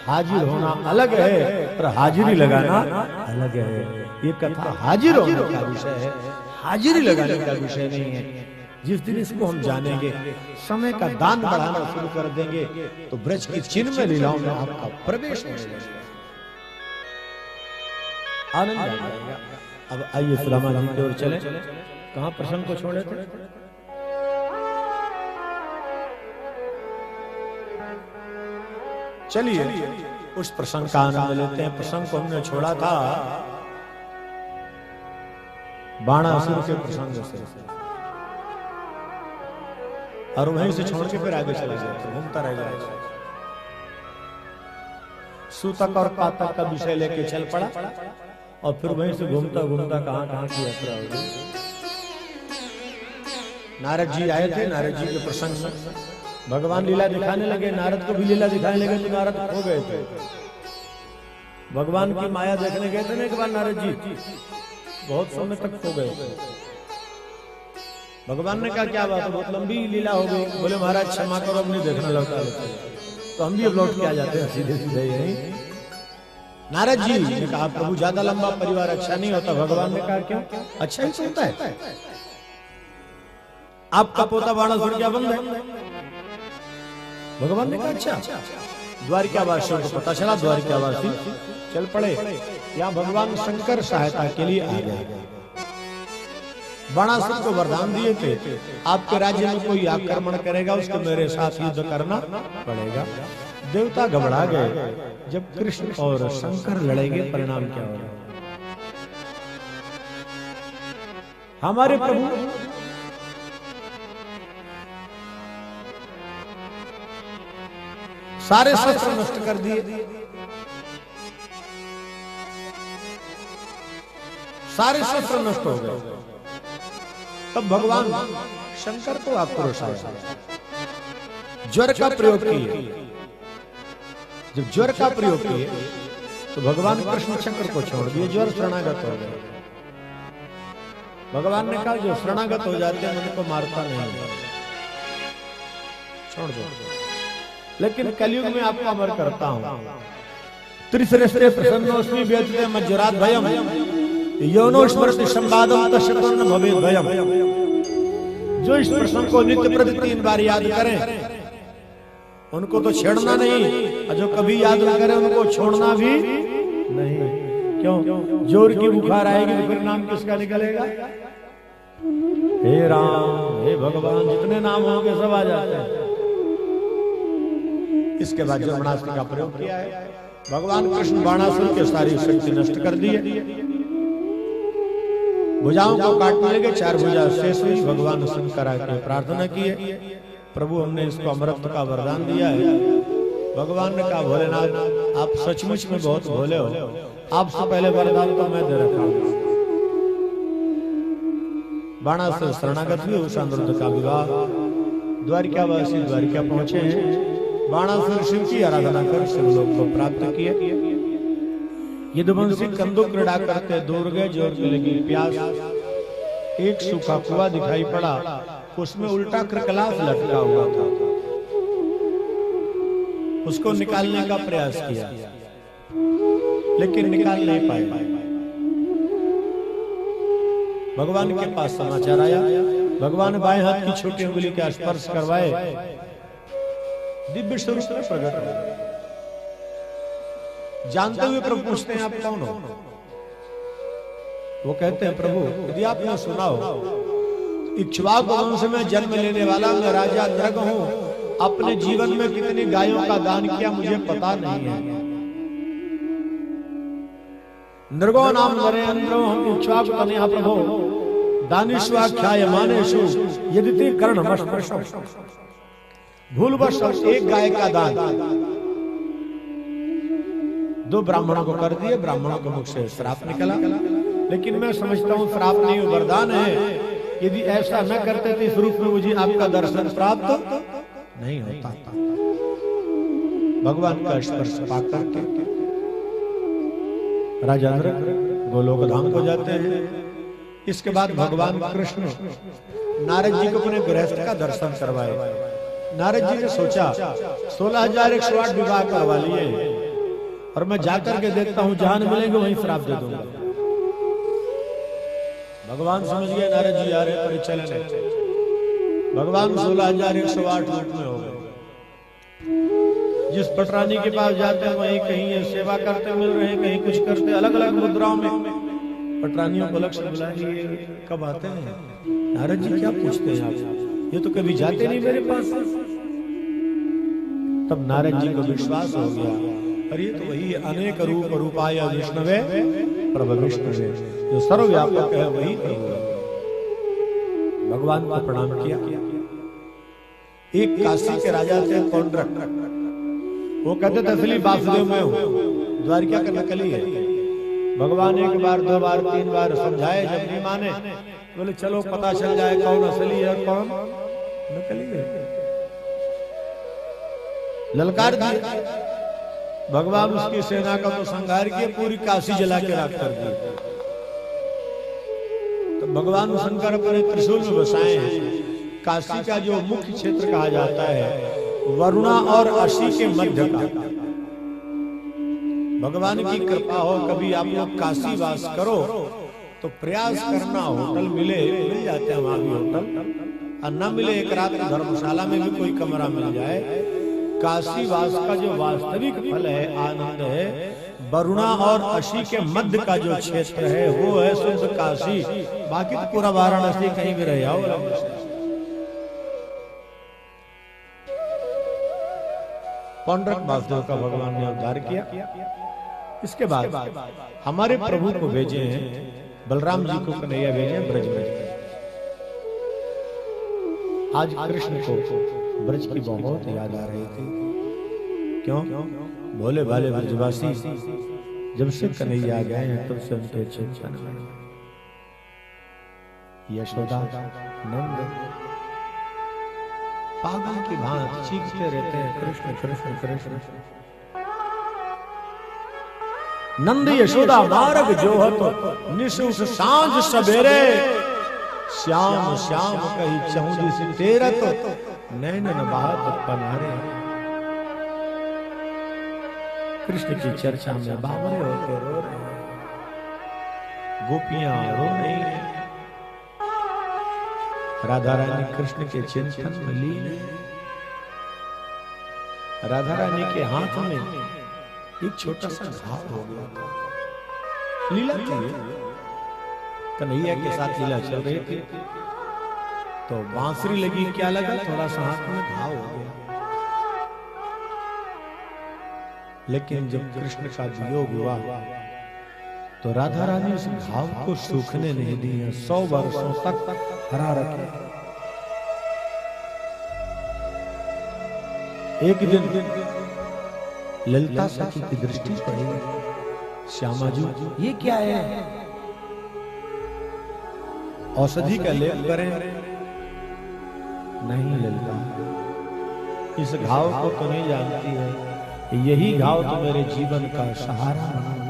हाजिर होना अलग है और हाजिरी लगाना अलग है। ये कथा हाजिर होने का विषय है, हाजिरी लगाने का विषय नहीं है। जिस दिन इसको हम जानेंगे, समय का दान बढ़ाना शुरू कर देंगे, तो ब्रज की चिन्मय लीलाओं में आपका प्रवेश होने लगेगा, आनंद आ जाएगा। अब आइए सुदामा जी की ओर चले। कहाँ प्रसंग को छोड़े थे? चलिए उस प्रसंग का आनंद लेते हैं। प्रसंग को हमने छोड़ा था बाणासुर के प्रसंग से, और वहीं से छोड़ के फिर आगे चला जाता, घूमता रह जाएगा। सूतक और पातक का विषय लेके चल पड़ा, और फिर वहीं से घूमता घूमता कहां कहां की यात्रा हो गई। नारद जी आए थे, नारद जी के प्रसंग में भगवान लीला दिखाने लगे, नारद को भी लीला दिखाने लगे, तो नारद खो गए थे। भगवान की माया देखने गए थे ना एक बार नारद जी, बहुत समय तक खो गए थे। भगवान ने कहा क्या बात है, बहुत लंबी लीला हो गई। बोले महाराज क्षमा करो, अब नहीं देखना लौटा लेते, तो हम भी अब लौट के आ जाते हैं सीधे सीधे यही। नारद जी ने कहा प्रभु ज्यादा लंबा परिवार अच्छा नहीं होता। भगवान ने कहा क्यों? अच्छा ही होता है। आपका पोता बाणासुर क्या बंद है? भगवान ने कहा अच्छा। द्वारिकावासियों को पता चला, द्वारिकावासी चल पड़े। यहाँ भगवान शंकर सहायता के लिए आ गए। बाणासुर को वरदान दिए थे, आपके राज्य में कोई आक्रमण करेगा उसको मेरे साथ युद्ध करना पड़ेगा। देवता घबरा गए। जब कृष्ण और शंकर लड़ेंगे परिणाम क्या होगा? हमारे प्रभु सारे शस्त्र नष्ट कर दिए, सारे शस्त्र नष्ट हो गए। तब भगवान शंकर को आक्रोश आया, ज्वर का प्रयोग किए। जब ज्वर का प्रयोग किए तो भगवान कृष्ण चक्र को छोड़ दिए, ज्वर शरणागत हो गए। भगवान ने कहा जो शरणागत हो जाते हैं उनको मारता नहीं, छोड़ दो, लेकिन कलयुग में आपको अमर करता हूं। त्रिसहस्रे प्रसन्नोस्मि व्यथिते मज्जरात भयम योनो स्मरति संवादम तस्य न भवेत् भयम। जो इस प्रसंग को नित्य प्रति 3 बार याद करें उनको तो छेड़ना नहीं, और जो कभी याद न करें उनको छोड़ना भी नहीं। क्यों? जोर की बुखार आएगी तो फिर नाम किसका निकलेगा? हे राम, हे भगवान, जितने नाम होंगे सब आ जाते हैं। इसके बाद जो ब्रह्मास्त्र का प्रयोग किया है, भगवान कृष्ण बाणासुर के सारी शक्ति नष्ट कर दिए, भुजाओं को काटने लगे, 4 भुजा शेष हुई। भगवान शंकर आके प्रार्थना किए, प्रभु हमने इसको अमृत का वरदान दिया है। भगवान ने कहा भोलेनाथ आप सचमुच में बहुत भोले हो, आपसे पहले वरदान तो मैं दे रखा हूं। बाणासुर शरणागत हुए, उस अनुरुद्ध का विवाह। द्वारिकावासी द्वारिका पहुंचे हैं। बाणासुर शिव की आराधना कर शिवलोक को प्राप्त किए। यदुवंशी कंदो क्रीड़ा करते दूर गए, जोर के लगी प्यास। एक सूखा कुआं दिखाई पड़ा, उसमें उल्टा कृकलास लटका हुआ था। उसको निकालने का प्रयास किया, लेकिन निकाल नहीं पाए। भगवान के पास समाचार आया, भगवान बाएं हाथ की छोटी उंगली का स्पर्श करवाए, दिव्य स्वरूप में प्रकट हो। जानते हुए प्रभु पूछते हैं आप कौन हो? वो कहते हैं प्रभु यदि आपने सुना हो, इक्ष्वाकु वंश में जन्म लेने वाला मैं राजा नृग हूं। अपने जीवन में कितनी गायों का दान किया मुझे पता नहीं है। नृगो नाम नरेंद्रो हम इक्ष्वाकु तनया प्रभो दानिष्वाख्याय मानेषु यदि ते कर्णमस्पृशो। भूलवश एक गाय का दान 2 ब्राह्मणों को कर दिए। ब्राह्मणों के मुख से श्राप निकला, लेकिन मैं समझता हूं श्राप नहीं वरदान है। यदि ऐसा न करते तो इस रूप में मुझे आपका दर्शन प्राप्त नहीं होता। भगवान का स्पर्श पाकर के राजा नृग गोलोक धाम को जाते हैं। इसके बाद भगवान कृष्ण नारद जी को अपने गृहस्थ का दर्शन करवाए। नारद जी ने सोचा 16,108 विवाह करवा लिए, और मैं जाकर के देखता हूं जहां मिलेंगे वहीं श्राप दे दूंगा। भगवान समझ गए नारद जी आ रहे परिचलन है। भगवान 16,108 रूप में हो गए। जिस पटरानी के पास जाते हैं वहीं कहीं ये सेवा करते मिल रहे हैं, कहीं कुछ करते, अलग अलग मुद्राओं में। पटरानियों को लक्ष्य बुलाइए, कब आते हैं? नारद जी क्या पूछते हैं आप? ये तो कभी जाते नहीं मेरे पास। तब नारद जी को विश्वास हो गया, अरे ये तो वही अनेक रूप रूपाय विष्णवे प्रभु विष्णुवे, जो सर्वव्यापक है वही प्रभु है। भगवान को प्रणाम किया। एक काशी के राजा थे कौंड्रक, वो कहते थे असली वासुदेव में हूं, द्वारिका का नकली है। भगवान एक बार, दो बार, तीन बार समझाए, जब नहीं माने बोले चलो पता चल जाए कौन असली है कौन नकली है। ललकार दिए भगवान, उसकी सेना का तो संहार किया, पूरी काशी जला के राख कर दी। तो भगवान शंकर अपने त्रिशूल में बसाए हैं। काशी का जो मुख्य क्षेत्र कहा जाता है वरुणा और अशी के मध्य का। भगवान की कृपा हो कभी आप लोग काशी वास करो तो प्रयास करना, होटल मिले, मिल जाते हैं वहां भी होटल, और न मिले एक रात धर्मशाला में भी कोई कमरा मिल जाए। काशी वास का जो वास्तविक फल है, आनंद है, वरुणा और अशी के मध्य का जो क्षेत्र है वो है शुद्ध काशी। बाकी तो पूरा वाराणसी कहीं भी रह आओ। पौंड्रक वासुदेव का भगवान ने उद्धार किया। इसके बाद हमारे प्रभु को भेजे हैं, बलराम जी को कन्हैया भेजे ब्रज में। आज कृष्ण को ब्रज की बहुत याद आ रही थी। क्यों? भोले भाले ब्रजवासी जब से कन्हैया आ गए हैं तब से उनके चिंतन में यशोदा नंद पागल की भांति चीखते रहते हैं, कृष्ण कृष्ण कृष्ण। नंद यशोदा मार्ग जोहत निशुष सांझ सवेरे, श्याम श्याम कही चौंदी से तेरत, नैनन बहात पनारे। कृष्ण की चर्चा में बावरे होकर रो रहे हैं, गोपियां रो रही हैं। राधा रानी कृष्ण के चिंतन में लीन है। राधा रानी के हाथ में एक छोटा सा घाव हो गया था। लीला थी, कन्हैया के साथ लीला चल रही थी तो बांसुरी लगी, क्या लगा, थोड़ा सा हाथ में घाव हो गया। लेकिन जब कृष्ण का वियोग हुआ तो राधा रानी उस घाव को सूखने नहीं दिया, 100 वर्षों तक हरा रखे। एक दिन ललिता सखी की दृष्टि पड़ी, श्यामा जी ये क्या है? औषधि का लेप करें? नहीं ललिता, इस घाव को तो नहीं जानती है, यही घाव तो मेरे जीवन का सहारा बना।